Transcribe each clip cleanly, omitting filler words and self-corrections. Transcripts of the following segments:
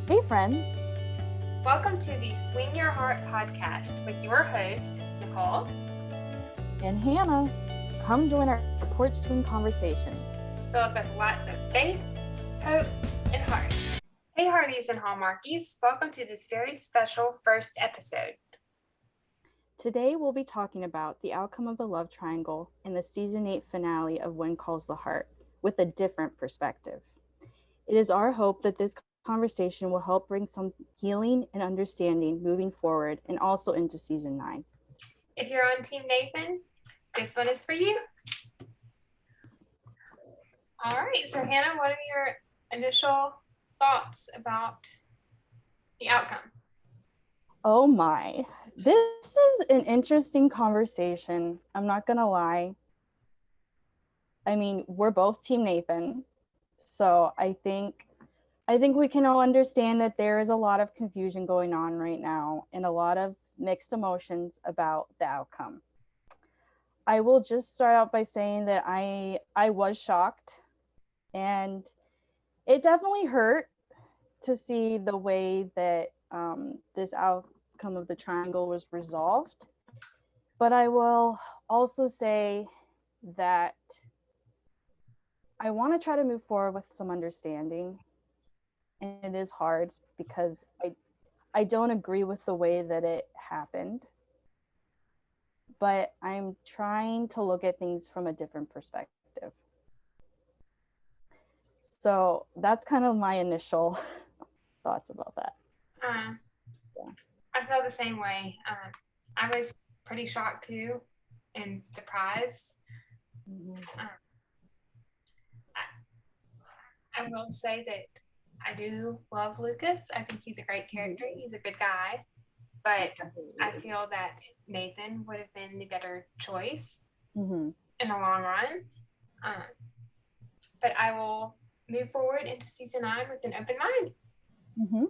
Hey, friends. Welcome to the Swing Your Heart podcast with your host, Nicole And Hannah. Come join our porch swing conversations. filled with lots of faith, hope, and heart. Hey, Hearties and Hallmarkies, welcome to this very special first episode. Today, we'll be talking about the outcome of the love triangle in the season 8 finale of When Calls the Heart with a different perspective. It is our hope that this conversation will help bring some healing and understanding moving forward and also into season 9. If you're on Team Nathan, this one is for you. All right, so Hannah, what are your initial thoughts about the outcome? Oh my. This is an interesting conversation. I'm not going to lie. I mean, we're both Team Nathan. So I think we can all understand that there is a lot of confusion going on right now and a lot of mixed emotions about the outcome. I will just start out by saying that I was shocked, and it definitely hurt to see the way that this outcome of the triangle was resolved. But I will also say that I want to try to move forward with some understanding, and it is hard because I don't agree with the way that it happened, but I'm trying to look at things from a different perspective. So that's kind of my initial thoughts about that. Uh, Yeah. I feel the same way. I was pretty shocked too and surprised. Mm-hmm. I will say that I do love Lucas. I think he's a great character. He's a good guy. But I feel that Nathan would have been the better choice Mm-hmm. in the long run. Um, but I will move forward into season 9 with an open mind. Mm-hmm.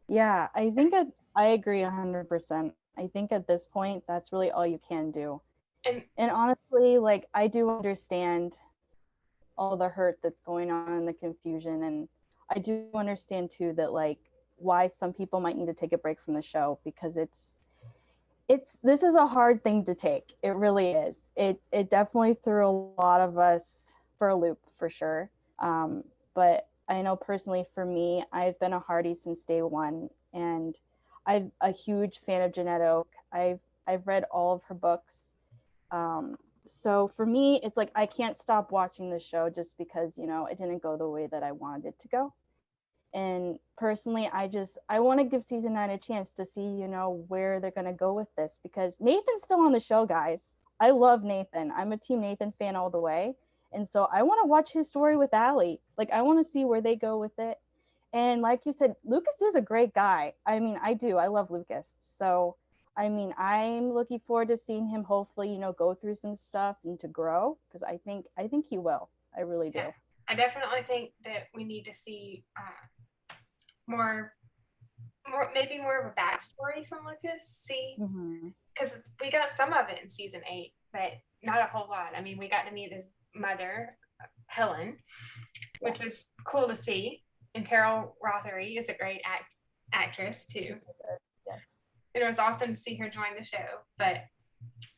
Yeah, I agree 100%. I think at this point, that's really all you can do. And And honestly, like, I do understand all the hurt that's going on and the confusion. And I do understand too that, like, why some people might need to take a break from the show because this is a hard thing to take. It really is. It definitely threw a lot of us for a loop for sure. But I know personally for me, I've been a Hardy since day one, and I'm a huge fan of Jeanette Oak. I've read all of her books. Um, so for me, it's like I can't stop watching the show just because it didn't go the way that I wanted it to go. And personally, I want to give season 9 a chance to see where they're going to go with this, because Nathan's still on the show, guys. I love Nathan. I'm a Team Nathan fan all the way, and so I want to watch his story with Allie. Like, I want to see where they go with it. And like you said, Lucas is a great guy. I mean, I love Lucas. So I mean, I'm looking forward to seeing him hopefully go through some stuff and to grow, because I think he will. I really yeah, do. I definitely think that we need to see more, maybe more of a backstory from Lucas. See, Mm-hmm. because we got some of it in season 8, but not a whole lot. I mean, we got to meet his mother, Helen, Yeah. which was cool to see. And Carol Rothery is a great actress too. Yes. It was awesome to see her join the show. But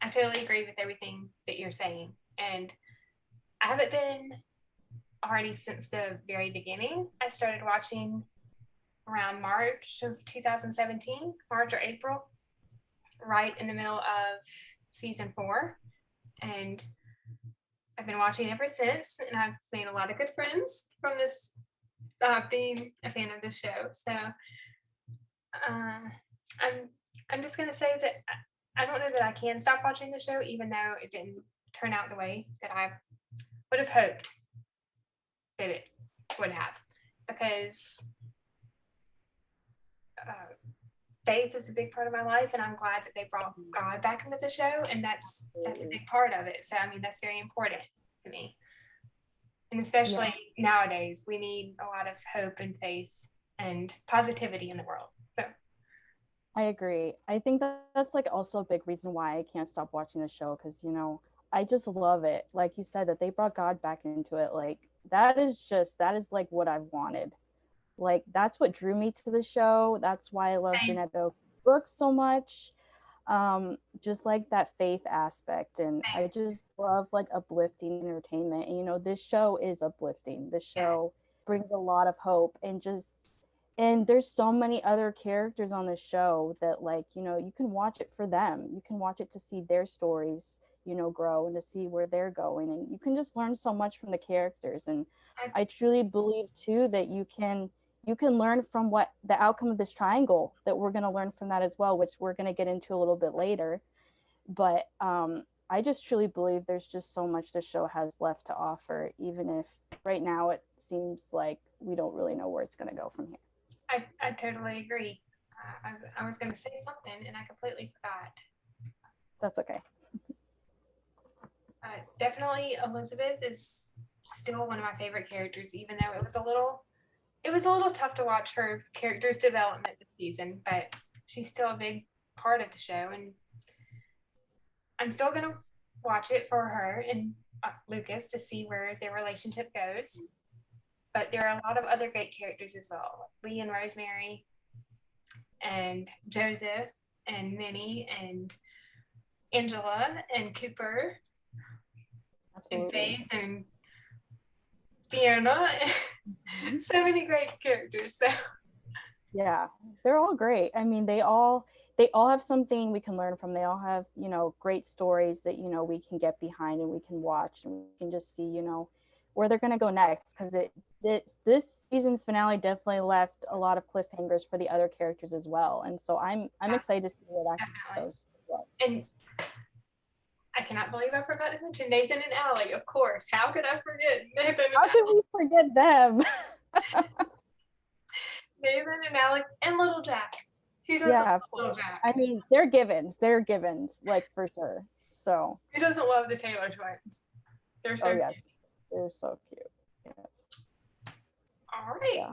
I totally agree with everything that you're saying. And I haven't been already since the very beginning. I started watching around March of 2017, March or April, right in the middle of season 4. And I've been watching ever since, and I've made a lot of good friends from this being a fan of the show. So I'm just gonna say that I don't know that I can stop watching the show, even though it didn't turn out the way that I would have hoped that it would have, because uh, faith is a big part of my life, and I'm glad that they brought God back into the show, and that's a big part of it. So I mean, that's very important to me, and Yeah, especially nowadays, we need a lot of hope and faith and positivity in the world. So I agree. I think that's like also a big reason why I can't stop watching the show, because I just love it. Like you said, that they brought God back into it. Like that is like what I've wanted. Like, that's what drew me to the show. That's why I love Same. Jeanette Oak's books so much. Just like that faith aspect. And I just love like uplifting entertainment. And, you know, this show is uplifting. This Yeah. show brings a lot of hope, and just, and there's so many other characters on the show that, like, you know, you can watch it for them. You can watch it to see their stories, you know, grow, and to see where they're going, and you can just learn so much from the characters. And I truly believe too that you can learn from what the outcome of this triangle, that we're going to learn from that as well, which we're going to get into a little bit later. But I just truly believe there's just so much the show has left to offer, even if right now it seems like we don't really know where it's going to go from here. I totally agree. I was going to say something and I completely forgot. That's okay. Definitely Elizabeth is still one of my favorite characters, even though it was a little tough to watch her character's development this season, but she's still a big part of the show, and I'm still gonna watch it for her and Lucas to see where their relationship goes. But there are a lot of other great characters as well. Lee and Rosemary and Joseph and Minnie and Angela and Cooper. Absolutely. And Faith and Fiona. So many great characters. So. Yeah, they're all great. I mean, they all have something we can learn from. They all have, you know, great stories that, you know, we can get behind and we can watch, and we can just see, you know, where they're going to go next, because this season finale definitely left a lot of cliffhangers for the other characters as well. And so I'm excited to see where that goes. And I cannot believe I forgot to mention Nathan and Allie, of course. How could I forget Nathan and How could we forget them? Nathan and Alec and Little Jack. Who doesn't love Little Jack? I mean, they're givens. They're givens, like, for sure. So who doesn't love the Taylor twins? They're so cute. Yes. They're so cute. Yes. All right. Yeah.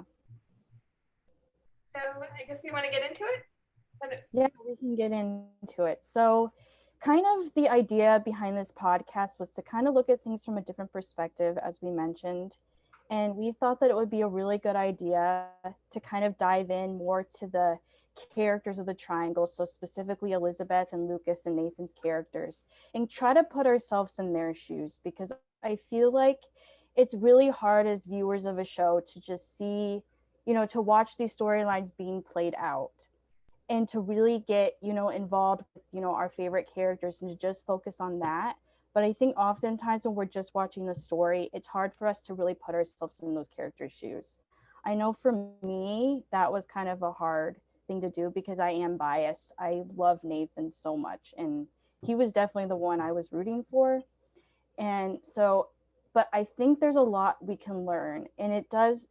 So I guess we want to get into it? Yeah, we can get into it. So kind of the idea behind this podcast was to kind of look at things from a different perspective, as we mentioned. And we thought that it would be a really good idea to kind of dive in more to the characters of the triangle, so specifically Elizabeth and Lucas and Nathan's characters, and try to put ourselves in their shoes, because I feel like it's really hard as viewers of a show to just see, you know, to watch these storylines being played out and to really get, you know, involved with, you know, our favorite characters and to just focus on that. But I think oftentimes when we're just watching the story, it's hard for us to really put ourselves in those characters' shoes. I know for me, that was kind of a hard thing to do because I am biased. I love Nathan so much, and he was definitely the one I was rooting for. And so, but I think there's a lot we can learn, and it does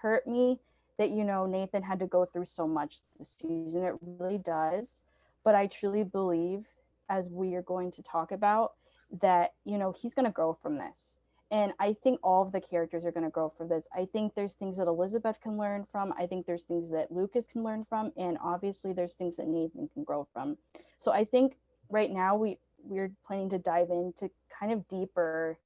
hurt me that, you know, Nathan had to go through so much this season. It really does. But I truly believe, as we are going to talk about, that, you know, he's going to grow from this. And I think all of the characters are going to grow from this. I think there's things that Elizabeth can learn from. I think there's things that Lucas can learn from. And obviously there's things that Nathan can grow from. So I think right now we're planning to dive into kind of deeper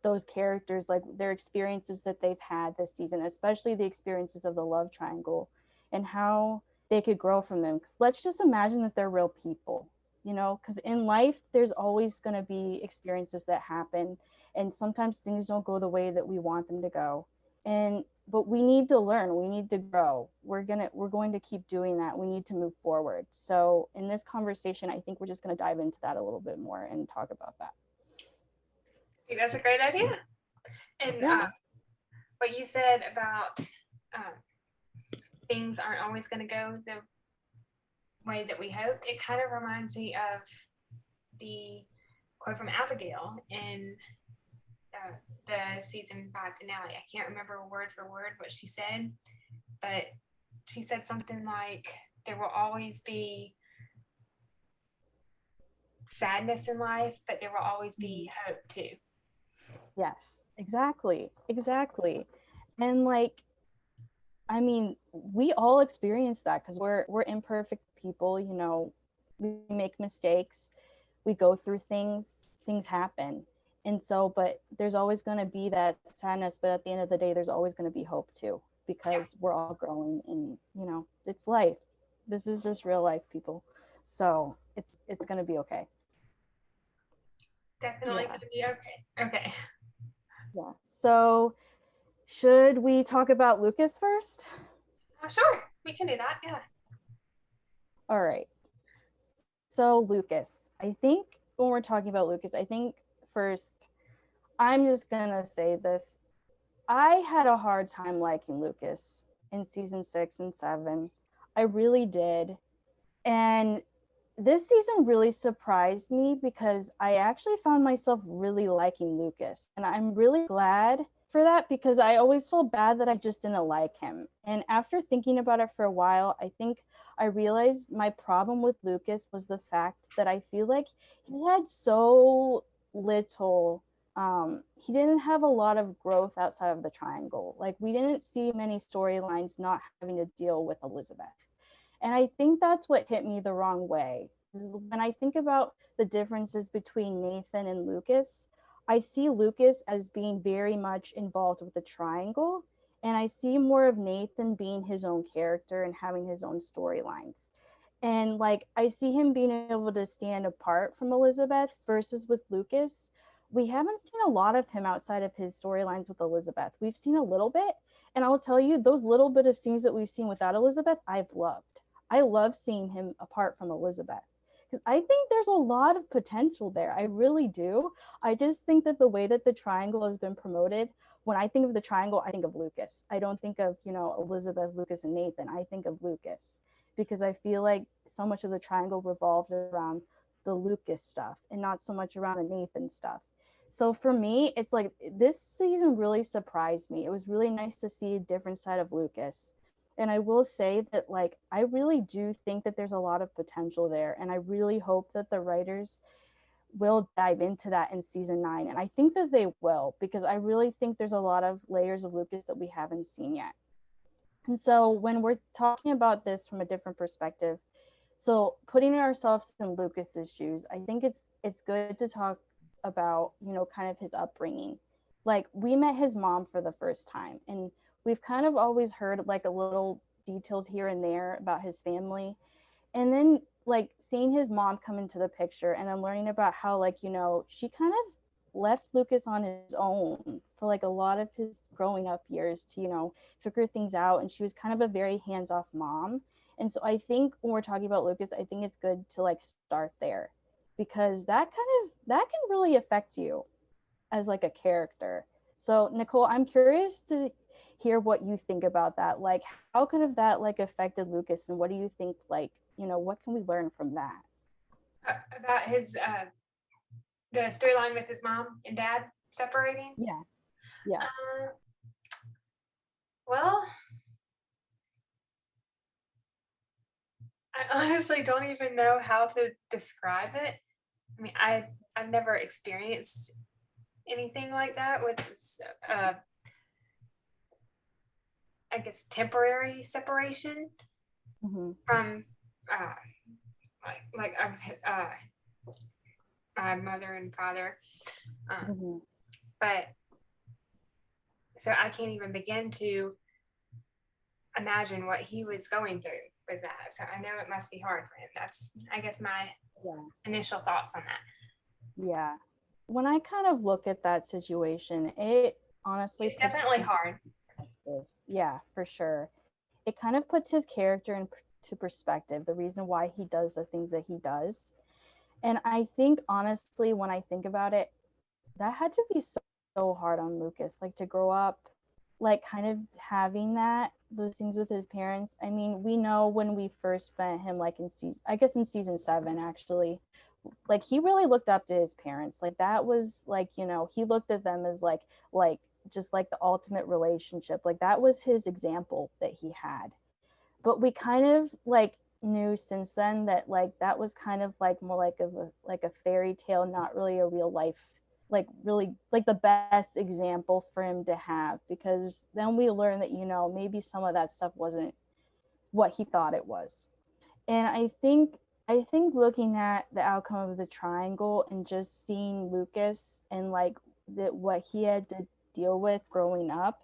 those characters, like their experiences that they've had this season, especially the experiences of the love triangle, and how they could grow from them. Because let's just imagine that they're real people, you know, because in life there's always going to be experiences that happen, and sometimes things don't go the way that we want them to go. But we need to learn, we need to grow. We're going to keep doing that. We need to move forward. So in this conversation, I think we're just going to dive into that a little bit more and talk about that. I think that's a great idea. And what you said about things aren't always going to go the way that we hope, it kind of reminds me of the quote from Abigail in the season 5 finale. I can't remember word for word what she said, but she said something like, there will always be sadness in life, but there will always be hope too. Yes, exactly. And like, I mean, we all experience that because we're imperfect people, you know, we make mistakes, we go through things happen. And so, but there's always going to be that sadness, but at the end of the day, there's always going to be hope too. because we're all growing, and it's life. This is just real life, people. So it's gonna be okay. Definitely Yeah. gonna be okay. Okay. Yeah. So should we talk about Lucas first? Sure, we can do that. Yeah. All right. So Lucas, I think when we're talking about Lucas, I think first I'm just gonna say this. I had a hard time liking Lucas in season 6 and 7. I really did. And this season really surprised me because I actually found myself really liking Lucas. And I'm really glad for that because I always felt bad that I just didn't like him. And after thinking about it for a while, I think I realized my problem with Lucas was the fact that I feel like he had so little he didn't have a lot of growth outside of the triangle. Like we didn't see many storylines not having to deal with Elizabeth. And I think that's what hit me the wrong way. When I think about the differences between Nathan and Lucas, I see Lucas as being very much involved with the triangle, and I see more of Nathan being his own character and having his own storylines. And like I see him being able to stand apart from Elizabeth versus with Lucas. We haven't seen a lot of him outside of his storylines with Elizabeth. We've seen a little bit, and I'll tell you, those little bit of scenes that we've seen without Elizabeth, I've loved. I love seeing him apart from Elizabeth because I think there's a lot of potential there. I really do. I just think that the way that the triangle has been promoted, when I think of the triangle, I think of Lucas. I don't think of, Elizabeth, Lucas, and Nathan. I think of Lucas because I feel like so much of the triangle revolved around the Lucas stuff and not so much around the Nathan stuff. So for me, it's like this season really surprised me. It was really nice to see a different side of Lucas. And I will say that, like, I really do think that there's a lot of potential there. And I really hope that the writers will dive into that in season 9. And I think that they will, because I really think there's a lot of layers of Lucas that we haven't seen yet. And so when we're talking about this from a different perspective, so putting ourselves in Lucas's shoes, I think it's good to talk about, kind of his upbringing. Like we met his mom for the first time, and we've kind of always heard like a little details here and there about his family. And then like seeing his mom come into the picture and then learning about how, like, she kind of left Lucas on his own for like a lot of his growing up years to, figure things out. And she was kind of a very hands-off mom. And so I think when we're talking about Lucas, I think it's good to like start there because that can really affect you as like a character. So Nicole, I'm curious to hear what you think about that. Like how could have that like affected Lucas, and what do you think, like, what can we learn from that? About his the storyline with his mom and dad separating. Yeah. Yeah. Uh, well, I honestly don't even know how to describe it. I mean, I've never experienced anything like that with I guess temporary separation Mm-hmm. from uh, like my mother and father. Mm-hmm. But so I can't even begin to imagine what he was going through with that. So I know it must be hard for him. That's, I guess, my Yeah. initial thoughts on that. Yeah. When I kind of look at that situation, it honestly It's puts definitely hard. perspective. Yeah, for sure. It kind of puts his character into perspective, the reason why he does the things that he does. And I think honestly, when I think about it, that had to be so hard on Lucas, like to grow up, like kind of having those things with his parents. I mean, we know when we first met him, like in I guess in season 7, actually, like he really looked up to his parents. Like that was like, he looked at them as like just like the ultimate relationship. Like that was his example that he had. But we kind of like knew since then that like that was kind of like more like a fairy tale, not really a real life, like really like the best example for him to have, because then we learned that, maybe some of that stuff wasn't what he thought it was. And I think looking at the outcome of the triangle and just seeing Lucas and like what he had to deal with growing up,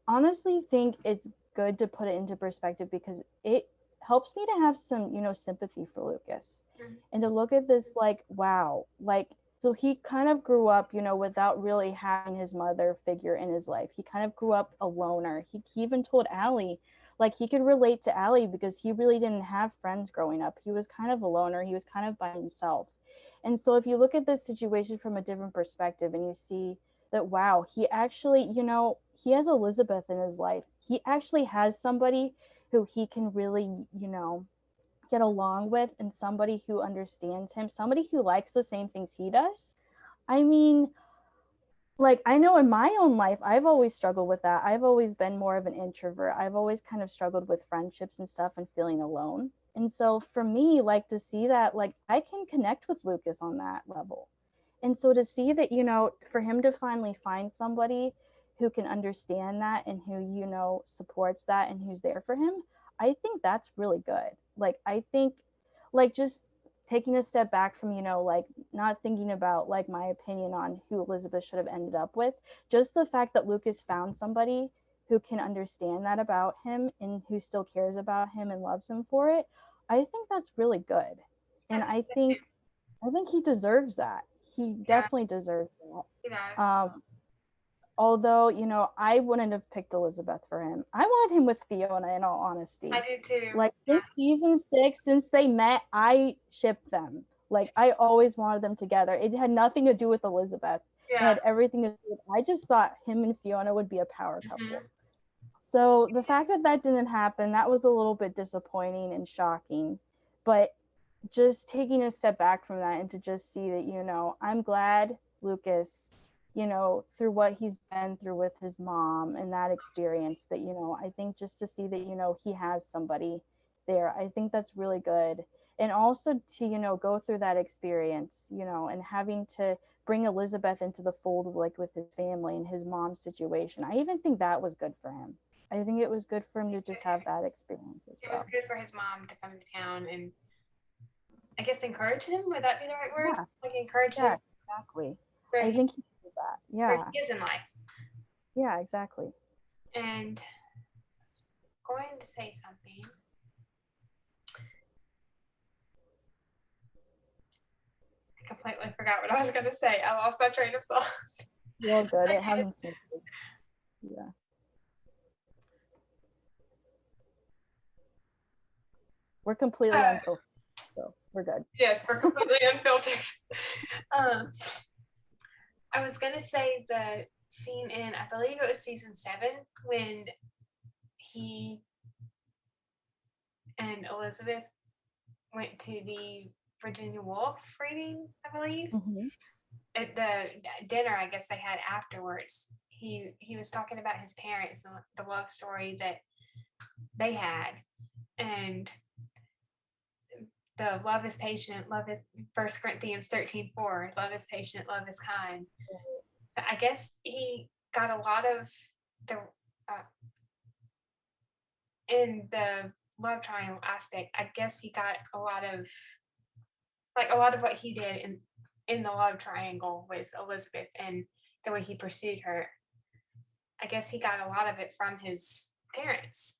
honestly think it's good to put it into perspective because it helps me to have some, sympathy for Lucas Mhm. and to look at this like, wow, like, so he kind of grew up, without really having his mother figure in his life. He kind of grew up a loner. He even told Allie, like, he could relate to Allie because he really didn't have friends growing up. He was kind of a loner. He was kind of by himself. And so if you look at this situation from a different perspective and you see that, wow, he actually, he has Elizabeth in his life. He actually has somebody who he can really, get along with, and somebody who understands him, somebody who likes the same things he does. I mean, like, I know in my own life, I've always struggled with that. I've always been more of an introvert. I've always kind of struggled with friendships and stuff and feeling alone. And so for me, like, to see that, like, I can connect with Lucas on that level. And so to see that, for him to finally find somebody who can understand that and who, supports that and who's there for him, I think that's really good. Like, I think, like, just taking a step back from, like, not thinking about, like, my opinion on who Elizabeth should have ended up with, just the fact that Lucas found somebody who can understand that about him and who still cares about him and loves him for it, I think that's really good. I And think I think he deserves that. He definitely yes, deserves he that. does. Although, I wouldn't have picked Elizabeth for him. I wanted him with Fiona, in all I honesty. do too. Like, Yeah. since season 6, since they met, I shipped them. Like, I always wanted them together. It had nothing to do with Elizabeth. It Yeah. had everything to do with, I just thought him and Fiona would be a power couple. Hmm. So the fact that that didn't happen, that was a little bit disappointing and shocking. But just taking a step back from that and to just see that, I'm glad Lucas, through what he's been through with his mom and that experience, that, I think just to see that, he has somebody there, I think that's really good. And also to, go through that experience, and having to bring Elizabeth into the fold, like with his family and his mom's situation. I even think that was good for him. I think it was good for him to just have that experience as It was well. good for his mom to come to town and I guess encourage him. Would that be the right word? Yeah. Like encourage him Yeah, exactly. where I he think he did that. where Yeah. he is in life. Yeah, exactly. And I was going to say something. I completely forgot what I was going to say. I lost my train of thought. Well, good. It happens to me. Yeah. We're completely Uh, unfiltered, so we're good. yes, we're completely unfiltered. Um, I was going to say the scene in, I believe it was season 7, when he and Elizabeth went to the Virginia Woolf reading, I believe. Mm-hmm. At the dinner, I guess they had afterwards. He was talking about his parents and the love story that they had, and the love is patient, love is 1 Corinthians 13:4, love is patient, love is kind. I guess he got a lot of the in the love triangle aspect. I guess he got a lot of what he did in the love triangle with Elizabeth and the way he pursued her. I guess he got a lot of it from his parents.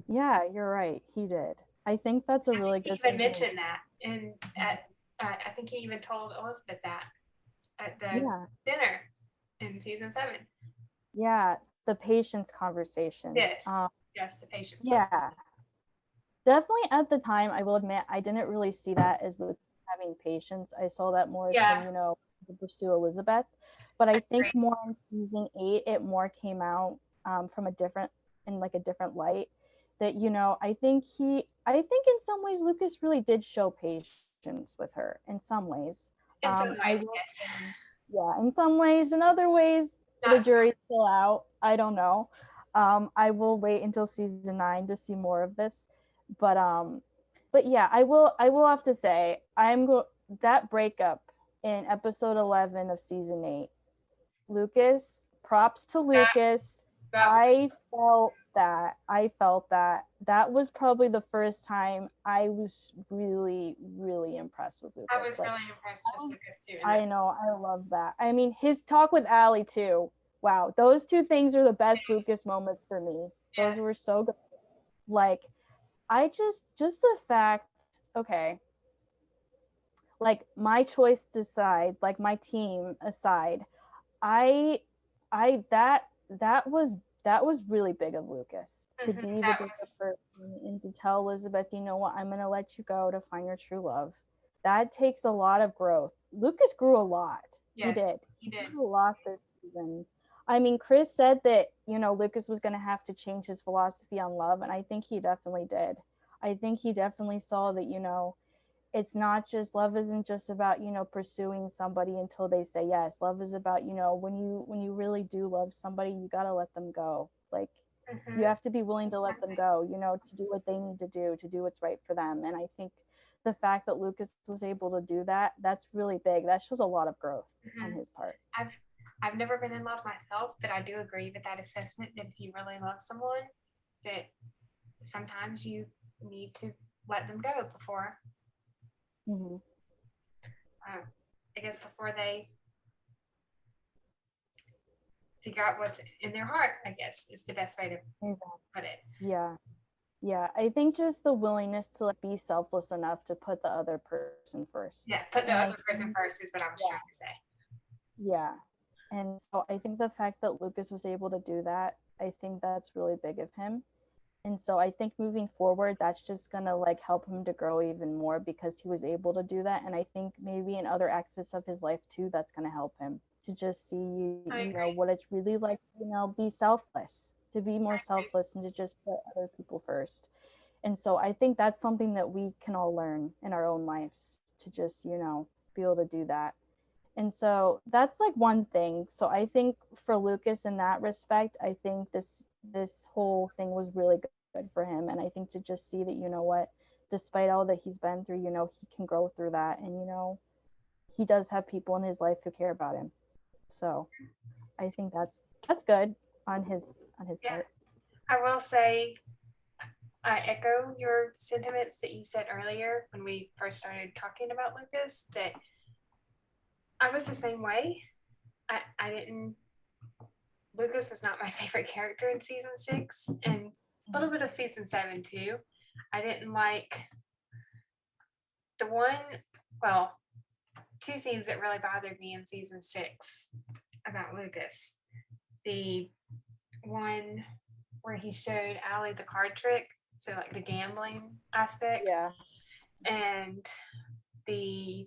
Yeah, you're right. He did. I think that's a I think really he good even thing to mentioned that, and I think he even told Elizabeth that at the yeah. dinner in season 7. Yeah, the patience conversation. Yes, yes, the patience Yeah. Definitely at the time, I will admit, I didn't really see that as the having patience. I saw that more as him, yeah, to pursue Elizabeth. But I I agree. think more in season 8, it more came out from a different light. That, I think in some ways Lucas really did show patience with her. In some ways, In some I ways, will yes, say, yeah. In some ways, in other ways, the not so jury's still out. I don't know. I will wait until season 9 to see more of this, but yeah, I will have to say, that breakup in episode 11 of season 8, Lucas, props to that Lucas. that was, I felt that was probably the first time I was really, really impressed with I Lucas. was Like, really impressed with Lucas too. And I know, I love that. I mean, his talk with Allie too wow, those two things are the best Lucas moments for me. Those were so good. Like, I just the fact, okay, like my choice aside, like my team aside, I that was really big of Lucas to be the bigger person and to tell Elizabeth, you know what, I'm gonna let you go to find your true love. That takes a lot of growth. Lucas grew a lot. Yes, He grew a lot this season. I mean, Chris said that, you know, Lucas was gonna have to change his philosophy on love, and I think he definitely did. I think he definitely saw that, you know, it's not just, love isn't just about, you know, pursuing somebody until they say yes. Love is about, you know, when you really do love somebody, you got to let them go. Like, you have to be willing to let them go, you know, to do what they need to do what's right for them. And I think the fact that Lucas was able to do that, that's really big. That shows a lot of growth on his part. I've never been in love myself, but I do agree with that assessment that if you really love someone, that sometimes you need to let them go before, I guess, before they figure out what's in their heart, I guess is the best way to put it. Yeah, I think just the willingness to, like, be selfless enough to put the other person first. Yeah, put the other person first is what I was trying to say. Yeah. And so I think the fact that Lucas was able to do that, I think that's really big of him. And so I think moving forward, that's just going to, like, help him to grow even more because he was able to do that. And I think maybe in other aspects of his life too, that's going to help him to just see, you know, what it's really like to, you know, be selfless, to be more selfless and to just put other people first. And so I think that's something that we can all learn in our own lives, to just, you know, be able to do that. And so that's like one thing. So I think for Lucas in that respect, I think this whole thing was really good for him. And I think to just see that, you know what, despite all that he's been through, you know, he can grow through that. And, you know, he does have people in his life who care about him. So I think that's good on his part. I will say, I echo your sentiments that you said earlier when we first started talking about Lucas, that I was the same way. I didn't, Lucas was not my favorite character in season 6 and a little bit of season 7 too. I didn't like the two scenes that really bothered me in season 6 about Lucas. The one where he showed Allie the card trick, so like the gambling aspect. Yeah. And the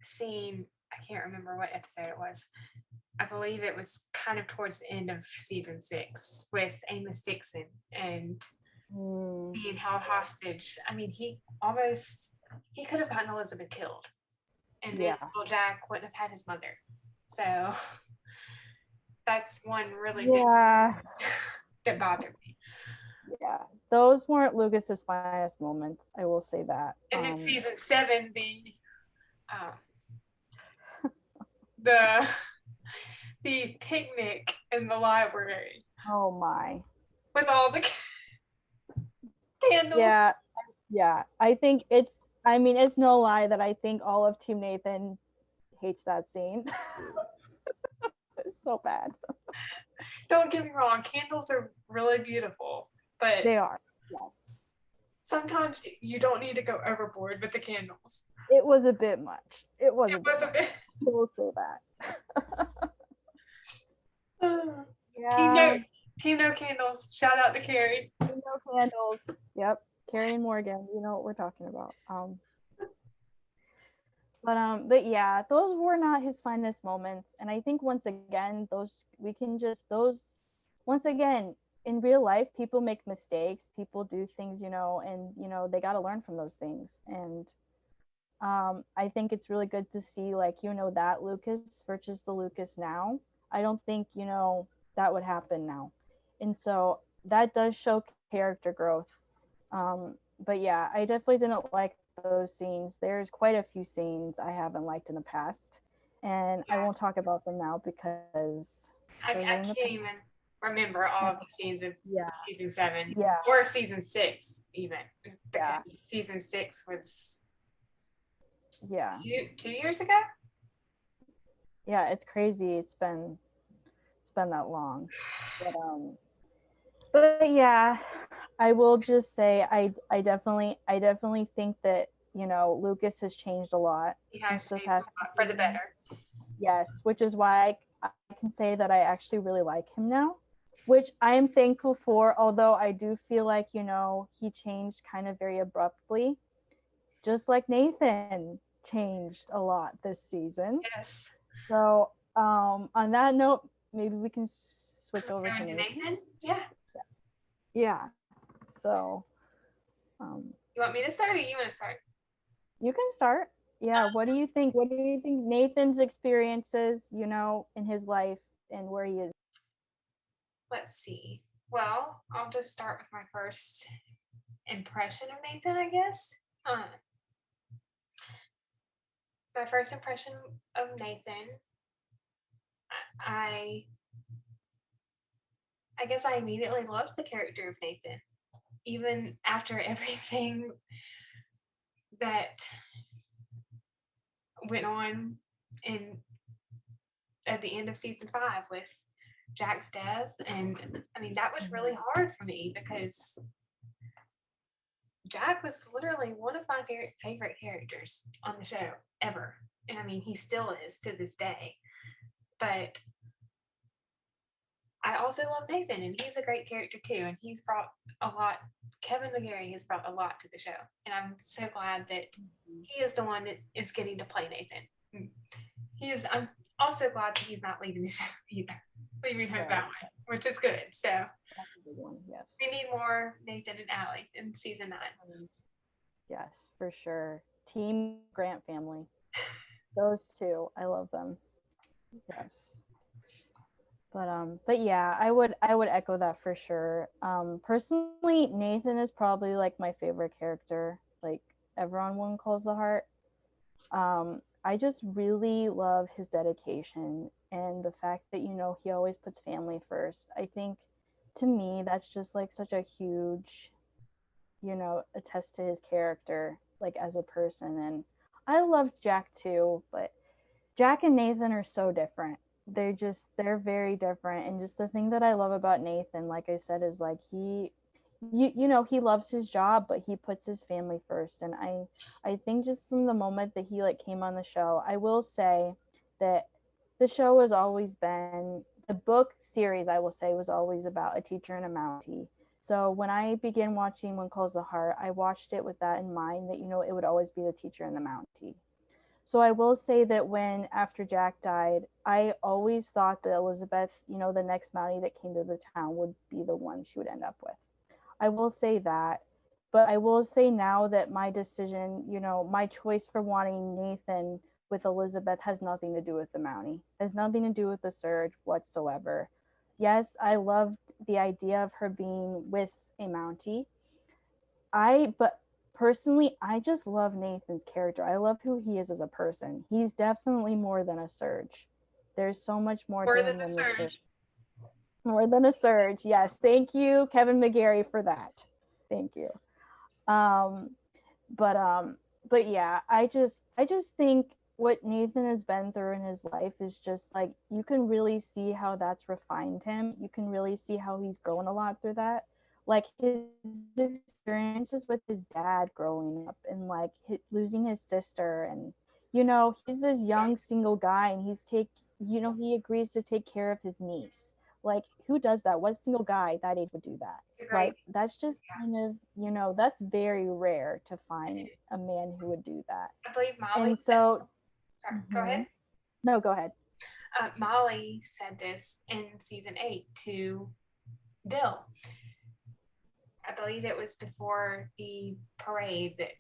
scene, I can't remember what episode it was. I believe it was kind of towards the end of season 6 with Amos Dixon and being held hostage. I mean, he could have gotten Elizabeth killed, and then Jack wouldn't have had his mother. So that's one really big that bothered me. Yeah, those weren't Lucas's finest moments. I will say that. And then season 7, the picnic in the library. Oh my! With all the candles. Yeah. I think it's. I mean, it's no lie that I think all of Team Nathan hates that scene. It's so bad. Don't get me wrong, candles are really beautiful, but they are. Yes. Sometimes you don't need to go overboard with the candles. It was a bit much. It was a bit much. We'll say that. Team No Candles. Shout out to Carrie. Team No Candles. Yep. Carrie and Morgan. You know what we're talking about. But yeah, those were not his finest moments. And I think once again, once again, in real life, people make mistakes, people do things, you know, and, you know, they got to learn from those things. And I think it's really good to see, like, you know, that Lucas versus the Lucas now. I don't think, you know, that would happen now. And so that does show character growth. But yeah, I definitely didn't like those scenes. There's quite a few scenes I haven't liked in the past, and I won't talk about them now because I can't even remember all of the scenes of season 7 or season 6 even. Because season 6 was 2 years ago. Yeah, it's crazy. It's been been that long. But yeah, I will just say I definitely think that, Lucas has changed a lot He since has the changed past a lot for the seasons. better. Yes, which is why I can say that I actually really like him now, which I am thankful for, although I do feel like, he changed kind of very abruptly, just like Nathan changed a lot this season. Yes. So, on that note, maybe we can switch over to Return to Nathan. Nathan? Yeah. Yeah. So, You want me to start or you want to start? you can start. Yeah. What do you think? What do you think Nathan's experiences, in his life and where he is? Let's see. Well, I'll just start with my first impression of Nathan, I guess. My first impression of Nathan, I I guess I immediately loved the character of Nathan, even after everything that went on in at the end of season 5 with Jack's death. And I mean, that was really hard for me because Jack was literally one of my favorite characters on the show ever. And I mean, he still is to this day. But I also love Nathan, and he's a great character too. And he's brought a lot. Kevin McGarry has brought a lot to the show, and I'm so glad that he is the one that is getting to play Nathan. He is. I'm also glad that he's not leaving the show either, leaving home that way, which is good. So That's a big one. Yes. we need more Nathan and Allie in season 9. Yes, for sure. Team Grant family. Those two, I love them. Yes. But yeah, I would echo that for sure. Personally, Nathan is probably like my favorite character, like ever on One Calls the Heart. I just really love his dedication and the fact that, he always puts family first. I think to me that's just like such a huge, attest to his character, like as a person. And I loved Jack too, but Jack and Nathan are so different. They're very different. And just the thing that I love about Nathan, like I said, is like he loves his job, but he puts his family first. And I think just from the moment that he like came on the show, I will say that the show has always been, the book series, I will say, was always about a teacher and a Mountie. So when I began watching One Calls the Heart, I watched it with that in mind, that it would always be the teacher and the Mountie. So I will say that when after Jack died, I always thought that Elizabeth, the next Mountie that came to the town, would be the one she would end up with. I will say that. But I will say now that my decision, my choice for wanting Nathan with Elizabeth has nothing to do with the Mountie. Has nothing to do with the Surge whatsoever. Yes, I loved the idea of her being with a Mountie. But personally, I just love Nathan's character. I love who he is as a person. He's definitely more than a Surge. There's so much more to More than him the than the Surge. Surge. More than a Surge. Yes, thank you, Kevin McGarry, for that. Thank you. Um, but um, but yeah, I just think what Nathan has been through in his life is just like, you can really see how that's refined him. You can really see how he's grown a lot through that. Like his experiences with his dad growing up, and like losing his sister, and he's this young single guy, and he agrees to take care of his niece. Like, who does that? What single guy that age would do that? Right. Like, that's just kind of, that's very rare to find a man who would do that. I believe Molly And said, so, sorry, go ahead. No, go ahead. Molly said this in season 8 to Bill. I believe it was before the parade that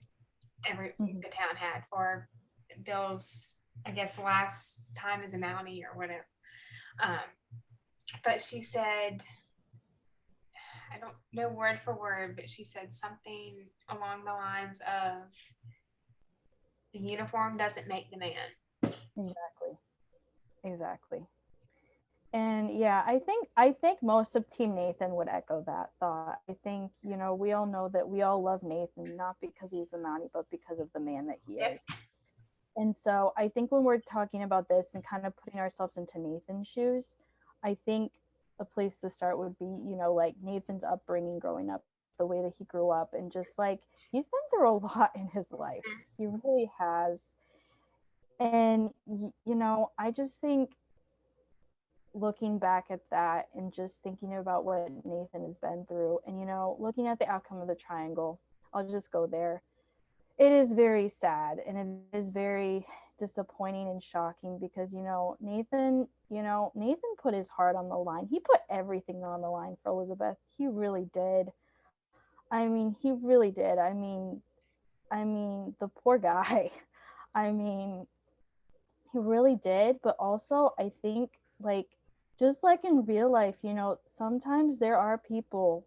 the town had for Bill's, I guess, last time as a Mountie or whatever. But she said, I don't know word for word, but she said something along the lines of, the uniform doesn't make the man. Exactly. And yeah, I think most of Team Nathan would echo that thought. I think, we all know that we all love Nathan, not because he's the Mountie, but because of the man that he Yep. is. And so I think when we're talking about this and kind of putting ourselves into Nathan's shoes, I think a place to start would be, like Nathan's upbringing growing up, the way that he grew up, and just like he's been through a lot in his life. He really has. And, I just think looking back at that and just thinking about what Nathan has been through and, looking at the outcome of the triangle, I'll just go there. It is very sad and it is very disappointing and shocking because, Nathan put his heart on the line. He put everything on the line for Elizabeth. He really did. I mean, he really did. The poor guy. I mean, he really did, but also I think like just like in real life, sometimes there are people,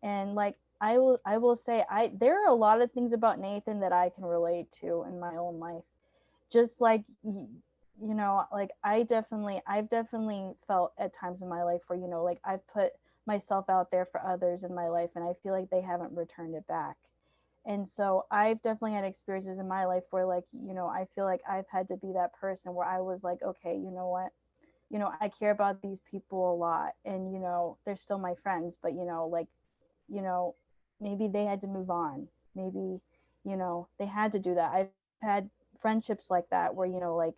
and like I will say there are a lot of things about Nathan that I can relate to in my own life. Just like like I've definitely felt at times in my life where, like I've put myself out there for others in my life and I feel like they haven't returned it back. And so I've definitely had experiences in my life where, like, I feel like I've had to be that person where I was like, okay, you know what, I care about these people a lot, and they're still my friends, but like, you know maybe they had to move on. Maybe they had to do that. I've had friendships like that where, like,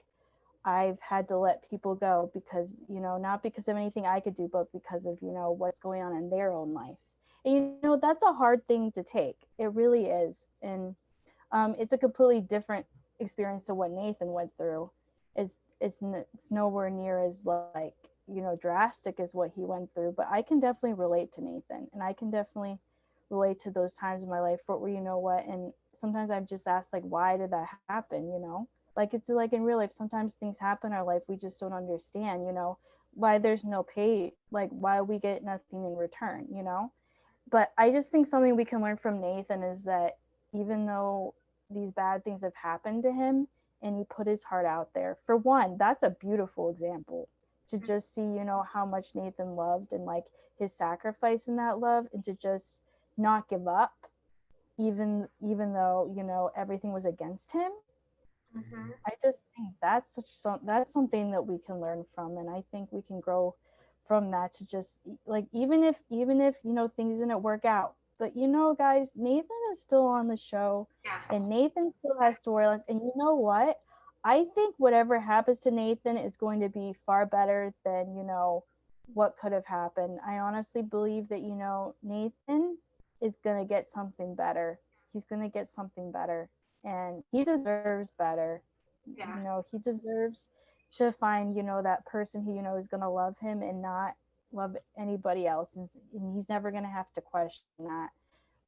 I've had to let people go because, not because of anything I could do, but because of, what's going on in their own life. And, that's a hard thing to take. It really is. And it's a completely different experience to what Nathan went through. It's nowhere near as like, drastic as what he went through, but I can definitely relate to Nathan, and I can definitely relate to those times in my life where, and sometimes I've just asked, like, why did that happen, like, it's like in real life, sometimes things happen in our life we just don't understand, why there's no pay, like why we get nothing in return, but I just think something we can learn from Nathan is that even though these bad things have happened to him and he put his heart out there, for one, that's a beautiful example to just see, how much Nathan loved and like his sacrifice in that love, and to just not give up even though, everything was against him. Mm-hmm. I just think that's something that we can learn from, and I think we can grow from that to just like even if things didn't work out, but guys, Nathan is still on the show, Yeah. and Nathan still has storylines, and you know what? I think whatever happens to Nathan is going to be far better than what could have happened. I honestly believe that Nathan is gonna get something better. He's gonna get something better, and he deserves better. Yeah. He deserves to find that person who is going to love him and not love anybody else, and he's never going to have to question that.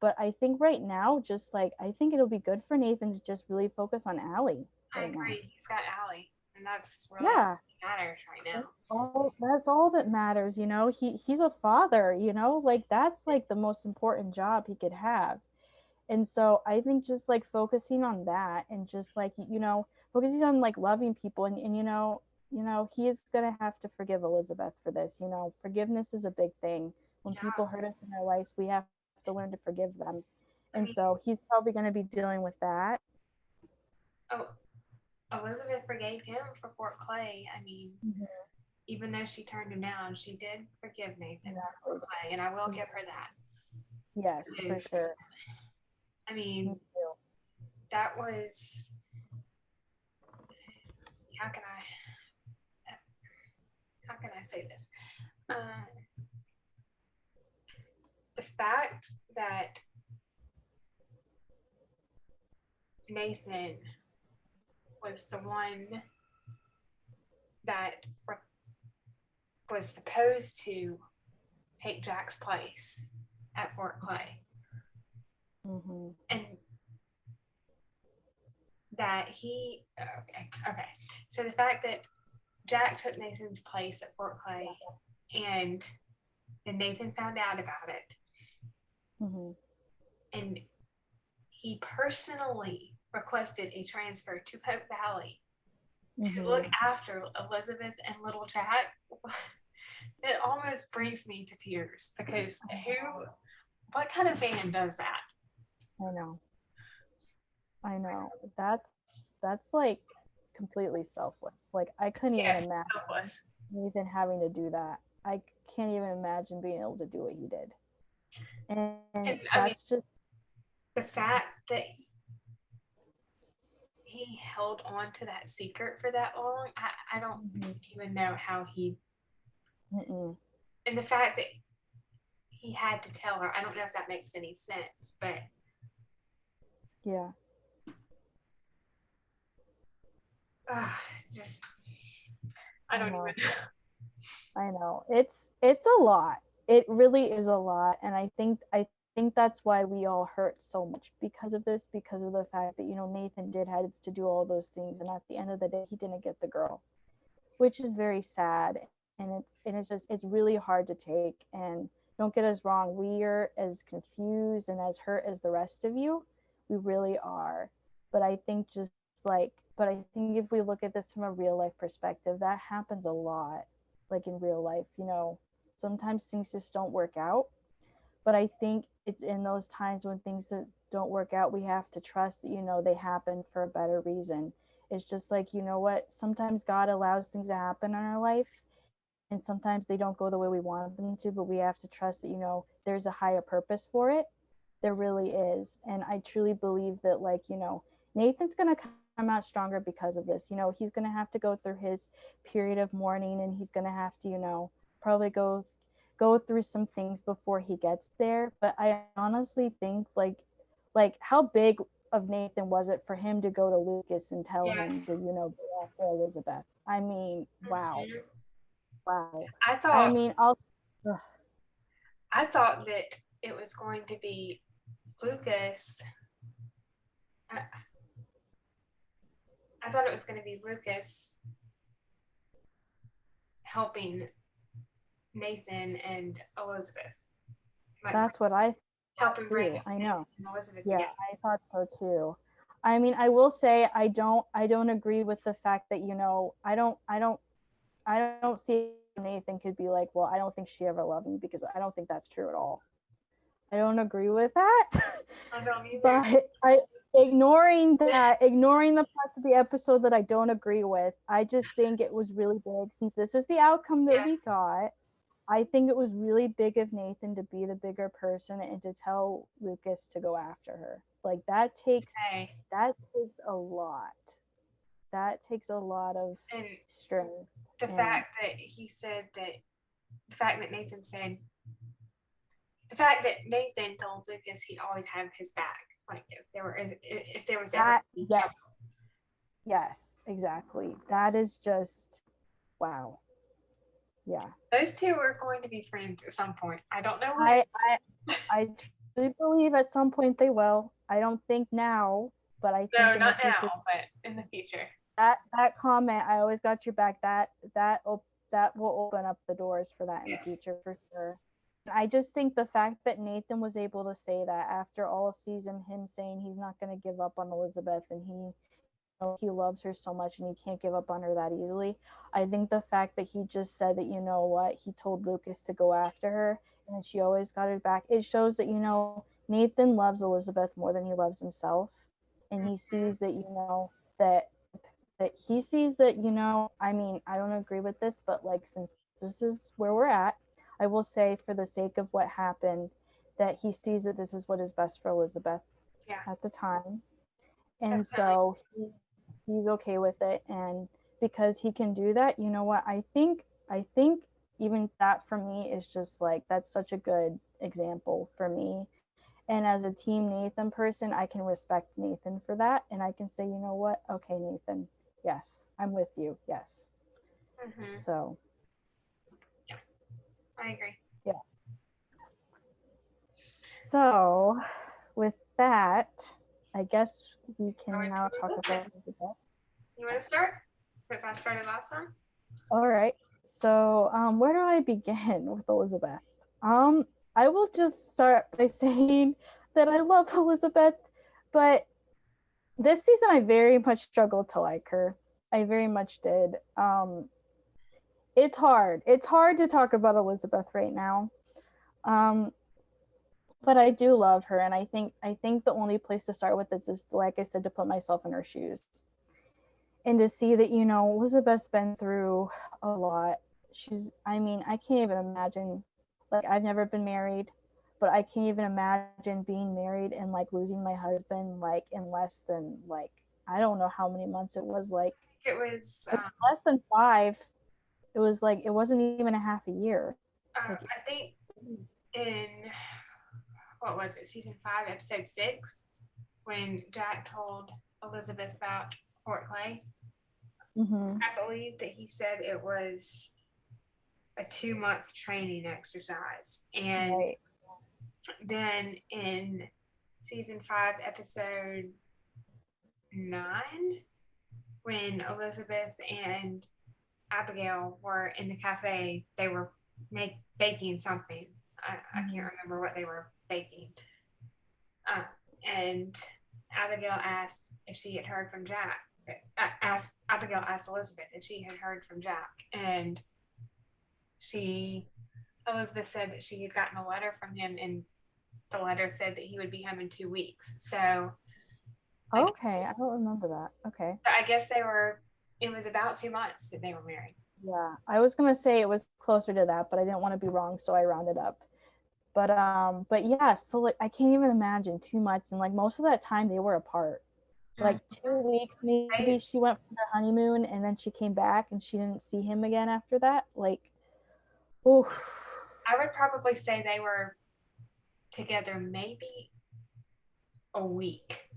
But I think right now, just like, I think it'll be good for Nathan to just really focus on Allie I right now. agree. He's got Allie, and that's really all Yeah, that matters right now. that's all that matters. He's a father, like that's like the most important job he could have. And so I think just like focusing on that, and just like focusing on like loving people, and he is gonna have to forgive Elizabeth for this. Forgiveness is a big thing. When Yeah. people hurt us in our lives, we have to learn to forgive them. And I mean, so he's probably going to be dealing with that. oh, Elizabeth forgave him for Fort Clay. I mean, Mm-hmm. even though she turned him down, she did forgive Nathan for Fort Exactly. Clay, and I will give her that. Yes, for Because, sure. I Me mean, too. that was, how can I say this? Um, the fact that Nathan was the one that was supposed to take Jack's place at Fort Clay, Mm-hmm. and that he okay. So the fact that Jack took Nathan's place at Fort Clay, and then Nathan found out about it, Mm-hmm. and he personally requested a transfer to Hope Valley to look Mm-hmm. after Elizabeth and little Jack. It almost brings me to tears because what kind of man does that? I know. I know. That's like completely selfless. Like I couldn't even Yes, imagine. selfless. Nathan having to do that. I can't even imagine being able to do what he did. And And I mean, that's just the fact that he held on to that secret for that long, I don't even know how he. mm-mm. And the fact that he had to tell her, I don't know if that makes any sense, but Yeah. just, I don't even know. I know. It's a lot. It really is a lot. And I think that's why we all hurt so much because of this, because of the fact that, Nathan did have to do all those things, and at the end of the day he didn't get the girl, which is very sad. And it's really hard to take. And don't get us wrong, we are as confused and as hurt as the rest of you. We really are. But I think if we look at this from a real life perspective, that happens a lot. Like in real life, sometimes things just don't work out. But I think it's in those times when things don't work out, we have to trust that, they happen for a better reason. It's just like, what? Sometimes God allows things to happen in our life, and sometimes they don't go the way we want them to, but we have to trust that, there's a higher purpose for it. There really is. And I truly believe that, like, Nathan's going to come out stronger because of this. He's going to have to go through his period of mourning, and he's going to have to, probably go through some things before he gets there. But I honestly think, like how big of Nathan was it for him to go to Lucas and tell him Yes. to, go after Elizabeth? I mean, wow. Mhm. Wow. I I thought mean, ugh, I thought that it was going to be Lucas. I, I thought it was going to be Lucas helping Nathan and Elizabeth, like that's what I thought helping bring too. I Nathan know. and Elizabeth Yeah, together. I thought so too. I mean, I will say I don't agree with the fact that, I don't see Nathan could be like, well, I don't think she ever loved me, because I don't think that's true at all. I don't agree with that. I don't either. But ignoring the parts of the episode that I don't agree with, I just think it was really big, since this is the outcome that we Yes. got. I think it was really big of Nathan to be the bigger person and to tell Lucas to go after her. Like Say, that takes a lot. That takes a lot of and strength. the And fact that he said that, the fact that Nathan said, the fact that Nathan told Lucas he'd always have his back, like if there was ever that, yeah, trouble. yes, exactly. That is just wow. Yeah. Those two are going to be friends at some point. I don't know when. I truly believe at some point they will. I don't think now, but I No, think in the not future. now, but in the future. That comment, I always got your back. That will open up the doors for that in the Yes. future for sure. And I just think the fact that Nathan was able to say that after all season, him saying he's not going to give up on Elizabeth, and he loves her so much and he can't give up on her that easily. I think the fact that he just said that, he told Lucas to go after her and that she always got her back, it shows that, Nathan loves Elizabeth more than he loves himself. And he Mm-hmm. sees that, that he sees that, I mean, I don't agree with this, but like, since this is where we're at, I will say, for the sake of what happened, that he sees that this is what is best for Elizabeth Yeah, at the time. And definitely. so he's okay with it. And because he can do that, you know what, I think even that for me is just like, that's such a good example for me. And as a team Nathan person, I can respect Nathan for that, and I can say, you know what, okay, Nathan, yes, I'm with you, yes. Mm-hmm. So Yeah, I agree. yeah. So with that, I guess we Are we can now to talk listen? about Elizabeth. You want to Yes. start? Because I started last time. All right. So, where do I begin with Elizabeth? Um, I will just start by saying that I love Elizabeth, but this season I very much struggled to like her. I very much did. It's hard. It's hard to talk about Elizabeth right now. Um, but I do love her, and I think the only place to start with this is, like I said, to put myself in her shoes and to see that, Elizabeth's been through a lot. I mean, I can't even imagine, like, I've never been married, but I can't even imagine being married and like losing my husband like in less than like, I don't know how many months it was, like It was, it was less than 5. It was like, it wasn't even a half a year. Like, I think in, what was it, season 5, episode 6, when Jack told Elizabeth about Fort Clay, mm-hmm. I believe that he said it was a 2 month training exercise. And Right. then in season 5, episode 9, when Elizabeth and Abigail were in the cafe, they were baking something. I can't remember what they were baking. And Abigail asked if she had heard from Jack. Abigail asked Elizabeth if she had heard from Jack, and Elizabeth said that she had gotten a letter from him, and the letter said that he would be home in 2 weeks. So Okay, I don't remember that. Okay. I guess it was about 2 months that they were married. Yeah, I was gonna say it was closer to that, but I didn't want to be wrong, so I rounded up. But yeah, so like I can't even imagine 2 months, and like most of that time they were apart. Like 2 weeks maybe. I, She went for the honeymoon, and then she came back, and she didn't see him again after that. Like, oh, I would probably say they were together maybe a week.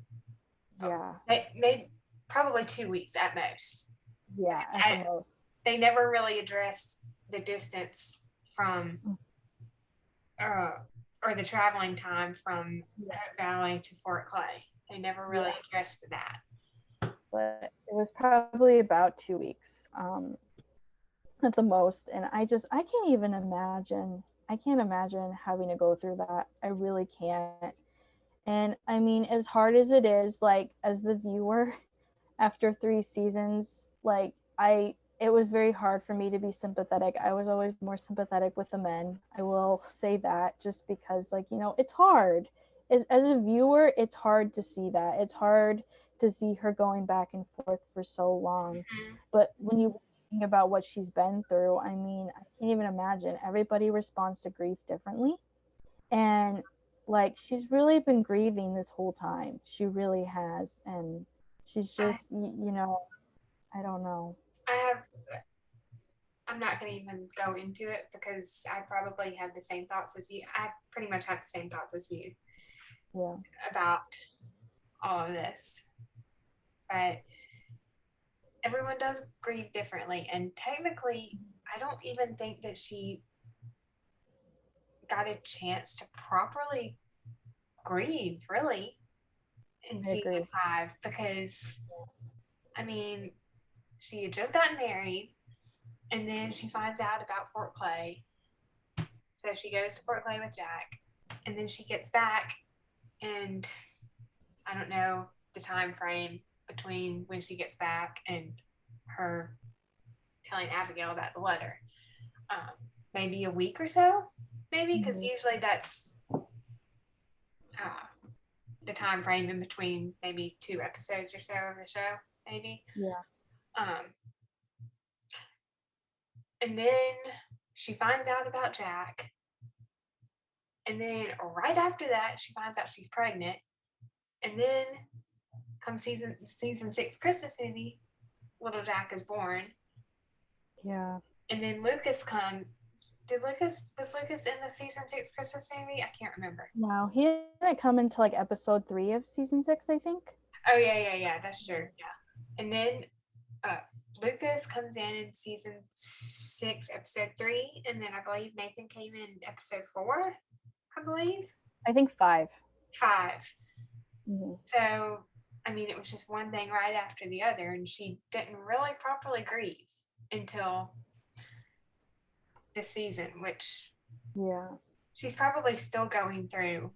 yeah, Maybe probably 2 weeks at most. yeah, at the most. They never really addressed the distance from uh, or the traveling time from Yeah, Hope Valley to Fort Clay. They never really yeah, addressed that. but it was probably about 2 weeks, at the most, and I can't even imagine. I can't imagine having to go through that. I really can't. And I mean, as hard as it is, like as the viewer, after 3 seasons, like it was very hard for me to be sympathetic. I was always more sympathetic with the men. I will say that, just because, like, it's hard. As a viewer, it's hard to see that. It's hard to see her going back and forth for so long. Mm-hmm. But when you think about what she's been through, I mean, I can't even imagine. Everybody responds to grief differently. And like, she's really been grieving this whole time. She really has. And she's I, just, I don't know. I have. I'm not going to even go into it because I probably have the same thoughts as you. I pretty much have the same thoughts as you Yeah. about all of this. But everyone does grieve differently. And technically, I don't even think that she got a chance to properly grieve, really, in I season agree. 5 because, I mean, she had just gotten married and then she finds out about Fort Clay. So she goes to Fort Clay with Jack and then she gets back, and I don't know the time frame between when she gets back and her telling Abigail about the letter. Maybe a week or so, maybe, because Mm-hmm. usually that's the time frame in between maybe 2 episodes or so of the show, maybe. Yeah. Um, and then she finds out about Jack, and then right after that, she finds out she's pregnant, and then comes season 6 Christmas movie, little Jack is born, Yeah. and then Lucas come. Was Lucas in the season 6 Christmas movie? I can't remember. Now he didn't come into like episode 3 of season 6, I think. Oh yeah, that's true. Yeah, and then uh, Lucas comes in season 6, episode 3, and then I believe Nathan came in episode 4. I believe I think 5. 5. Mm-hmm. So I mean, it was just one thing right after the other, and she didn't really properly grieve until this season, which Yeah. she's probably still going through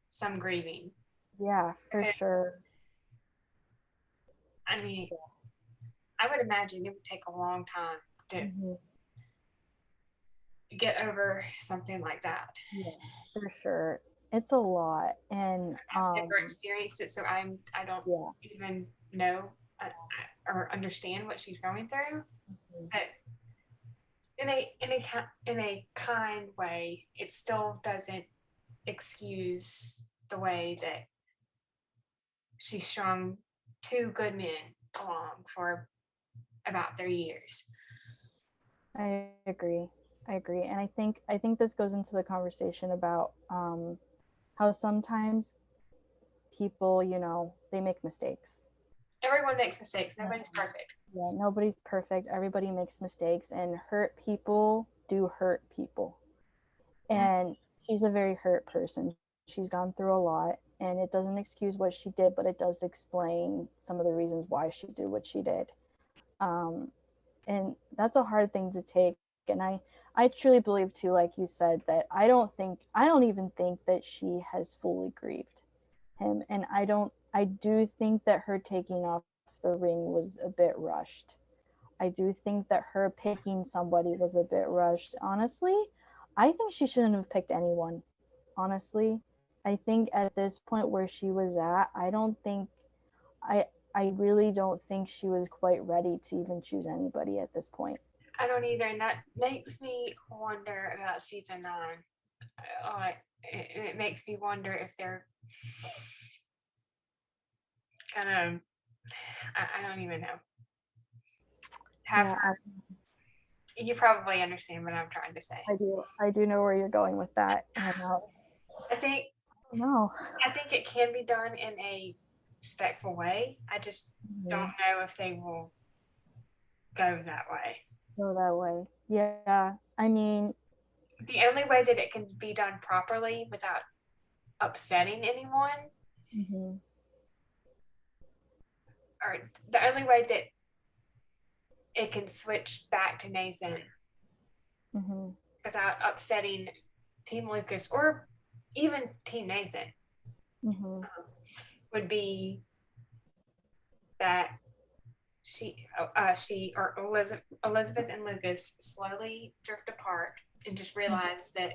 some grieving. Yeah, for Because, sure. I mean, I would imagine it would take a long time to Mm-hmm. get over something like that. Yeah, for sure. It's a lot. And I've never experienced it, so I don't yeah. even know or understand what she's going through. Mm-hmm. But in a kind way, it still doesn't excuse the way that she strung two good men along for about 3 years. I agree. I agree. And I think this goes into the conversation about how sometimes people, they make mistakes. Everyone makes mistakes. Yeah. Nobody's perfect. Yeah, nobody's perfect. Everybody makes mistakes, and hurt people do hurt people. Mm. And she's a very hurt person. She's gone through a lot, and it doesn't excuse what she did, but it does explain some of the reasons why she did what she did. Um, and that's a hard thing to take. And I truly believe too, like you said, that I don't even think that she has fully grieved him. And I do think that her taking off the ring was a bit rushed. I do think that her picking somebody was a bit rushed. Honestly, I think she shouldn't have picked anyone. Honestly, I think at this point where she was at, I I really don't think she was quite ready to even choose anybody at this point. I don't either, and that makes me wonder about season 9. It makes me wonder if they're gonna. I don't even know. Have Yeah, her. You probably understand what I'm trying to say. I do. I do know where you're going with that, and I think no, I think it can be done in a respectful way. I just don't mm-hmm. know if they will go that way. Go that way. Yeah, I mean, The only way that it can be done properly without upsetting anyone, mm-hmm, or the only way that it can switch back to Nathan mm-hmm, without upsetting Team Lucas or even Team Nathan, mm-hmm, would be that she or Elizabeth and Lucas slowly drift apart and just realize that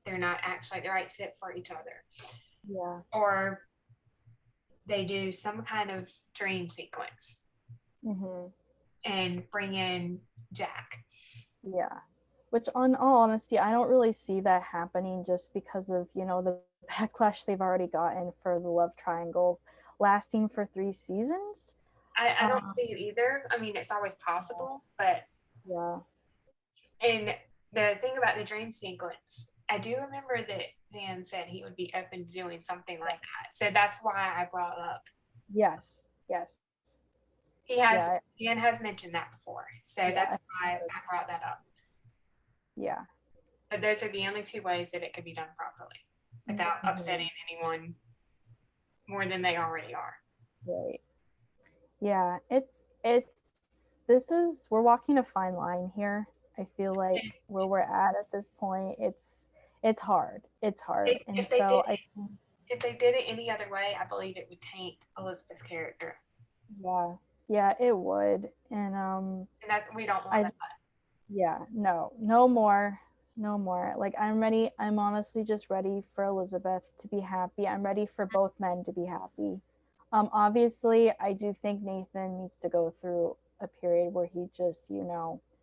they're not actually the right fit for each other, yeah, or they do some kind of dream sequence mm-hmm, and bring in Jack. yeah. Which, on all honesty, I don't really see that happening just because of the backlash they've already gotten for the love triangle lasting for 3 seasons. I don't Um, see it either. I mean, it's always possible, but yeah, and the thing about the dream sequence, I do remember that Dan said he would be open to doing something like that. So that's why I brought up. yes, yes, yeah, Dan has mentioned that before. So yeah, that's why I brought that up. yeah. But those are the only two ways that it could be done properly without Mm-hmm. upsetting anyone more than they already are. Right. Yeah, we're walking a fine line here. I feel like And where we're at this point, it's hard. It's hard. And if they did so I think, if they did it any other way, I believe it would taint Elizabeth's character. yeah. Yeah, it would. And And that we don't want I that. yeah, no. No more. No more. Like I'm ready. I'm honestly just ready for Elizabeth to be happy. I'm ready for both men to be happy. Obviously, I do think Nathan needs to go through a period where he just,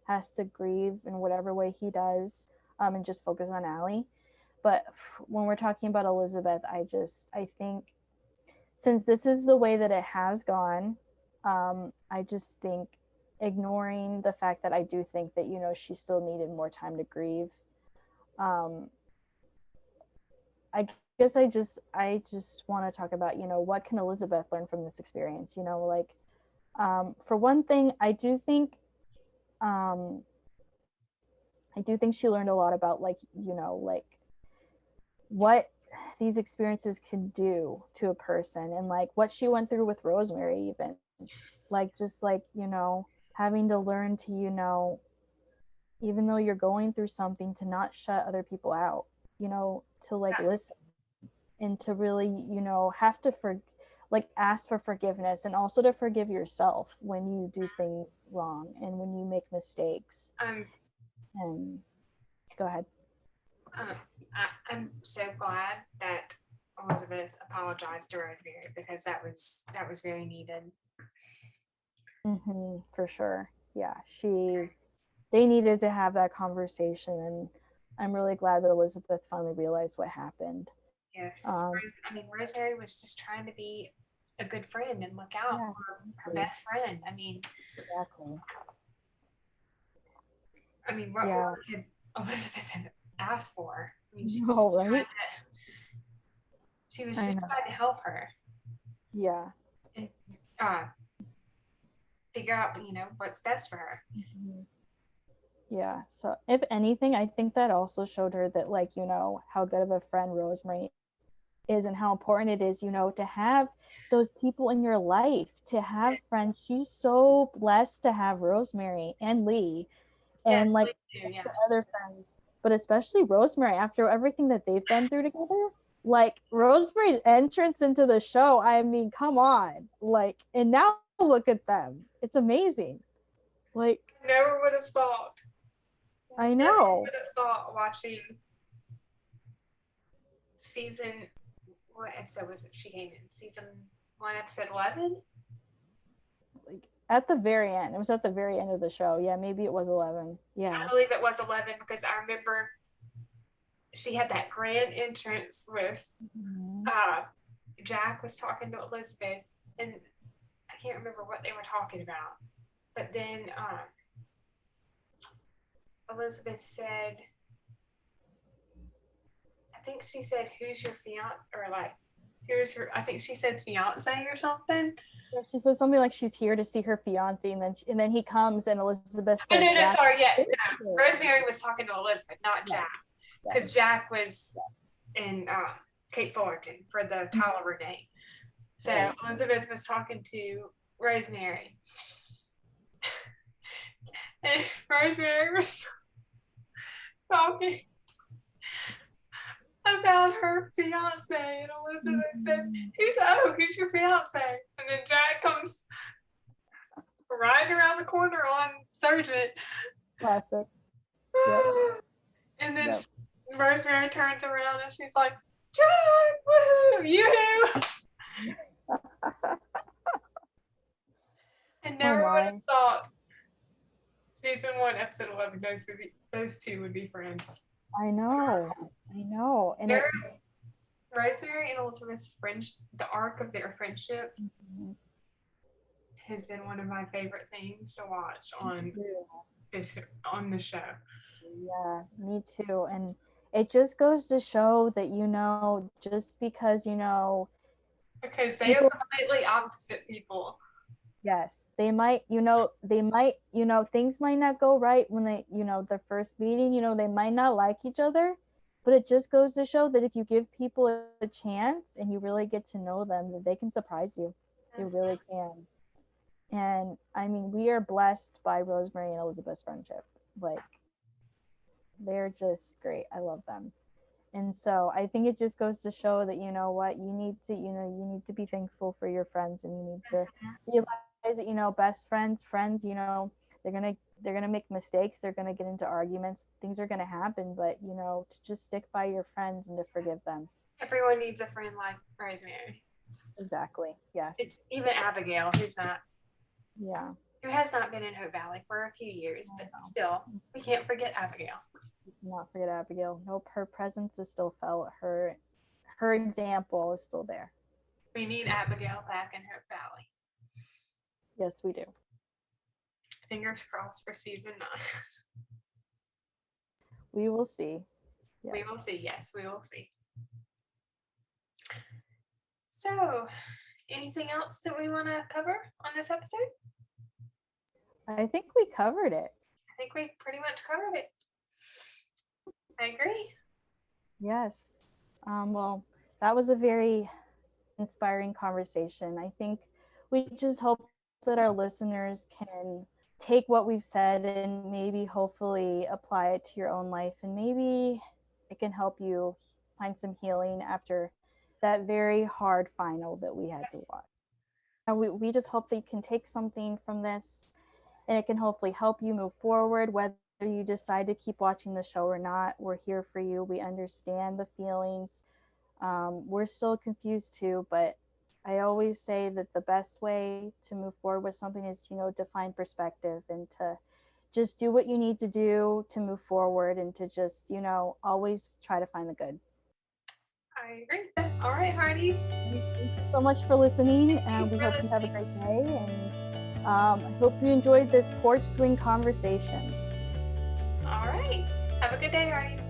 has to grieve in whatever way he does, and just focus on Allie. But when we're talking about Elizabeth, I think since this is the way that it has gone, I just think ignoring the fact that I do think that she still needed more time to grieve. Um, I guess I just want to talk about what can Elizabeth learn from this experience. Like for one thing, um, I do think she learned a lot about like what these experiences can do to a person, and like what she went through with Rosemary, even like just like having to learn to even though you're going through something, to not shut other people out, to like listen, and to really have to like ask for forgiveness, and also to forgive yourself when you do things wrong and when you make mistakes. I'm And go ahead. um, I'm so glad that Elizabeth apologized to Rosemary because that was very needed. For sure. Yeah, she they needed to have that conversation, and I'm really glad that Elizabeth finally realized what happened. Yes. I mean, Rosemary was just trying to be a good friend and look out Yeah, for her best friend. I mean, exactly. what Yeah. more could Elizabeth have asked for? I mean, No, right? she was I just know. trying to help her Yeah. and uh, figure out, what's best for her. Mhm. Yeah. So if anything, I think that also showed her that, like, how good of a friend Rosemary is and how important it is, to have those people in your life, to have friends. She's so blessed to have Rosemary and Lee Yes, and like we do. Yeah. other friends, but especially Rosemary after everything that they've been through together. Like Rosemary's entrance into the show, I mean, come on. Like, and now look at them. It's amazing. Like, Never would have thought. I Never know. would have thought watching season. What episode was it? She came in season 1, episode 11. Like at the very end. It was at the very end of the show. Yeah, maybe it was 11. I Yeah. believe it was 11 because I remember she had that grand entrance with Mhm. uh, Jack was talking to Elizabeth, and I can't remember what they were talking about. But then Elizabeth said, I think she said, "Who's your fiance?" Or like, "Here's your." I think she said fiance or something. Yeah, she says something like she's here to see her fiance, and then he comes, and Elizabeth Oh, says, no, no, Jack. sorry, yeah, no. Rosemary was talking to Elizabeth, not Yes, Jack, because yes. Jack was in Kate Fullerton for the Tyler Renee. So Right. Elizabeth was talking to Rosemary, and Rosemary was talking about her fiance, and Elizabeth says, Mhm. who's your fiance?" And then Jack comes riding around the corner on Sergeant. Classic. Yep. And then Yep. Rosemary turns around and she's like, "Jack, woohoo, you!" I Oh never would have my. thought season 1, episode 11, those two would be friends. I know. I know. And Their Rosemary and Elizabeth's friendship, the arc of their friendship, has been one of my favorite things to watch this on the show. yeah, me too. And it just goes to show that, just because, Because they are people, completely opposite people. yes, things might not go right when the first meeting, they might not like each other, but it just goes to show that if you give people a chance and you really get to know them, that they can surprise you. They really can. And I mean, we are blessed by Rosemary and Elizabeth's friendship. Like, they're just great. I love them. And so I think it just goes to show that, what, you need to be thankful for your friends, and you need to realize that, best friends, they're gonna make mistakes, they're gonna get into arguments, things are gonna happen, but to just stick by your friends and to forgive them. Everyone needs a friend like Rosemary. Exactly. Yes. It's even Abigail, Yeah. who has not been in Hope Valley for a few years, but still, we can't forget Abigail. Not forget Abigail. Nope, her presence is still felt. Her example is still there. We need Abigail back in Hope Valley. Yes, we do. Fingers crossed for season 9. We will see. Yes. We will see. Yes, we will see. So, anything else that we want to cover on this episode? I think we covered it. I think we pretty much covered it. I agree. Yes. Well, that was a very inspiring conversation. I think we just hope that our listeners can take what we've said and maybe hopefully apply it to your own life, and maybe it can help you find some healing after that very hard final that we had to watch. And we just hope that you can take something from this, and it can hopefully help you move forward, whether you decide to keep watching the show or not. We're here for you. We understand the feelings. We're still confused too, but I always say that the best way to move forward with something is, to find perspective and to just do what you need to do to move forward, and to just, you know, always try to find the good. I agree with that. All right, Hearties. Thank you so much for listening, and we for hope you have a listening. great day. And I hope you enjoyed this porch swing conversation. All right. Have a good day, Hearties.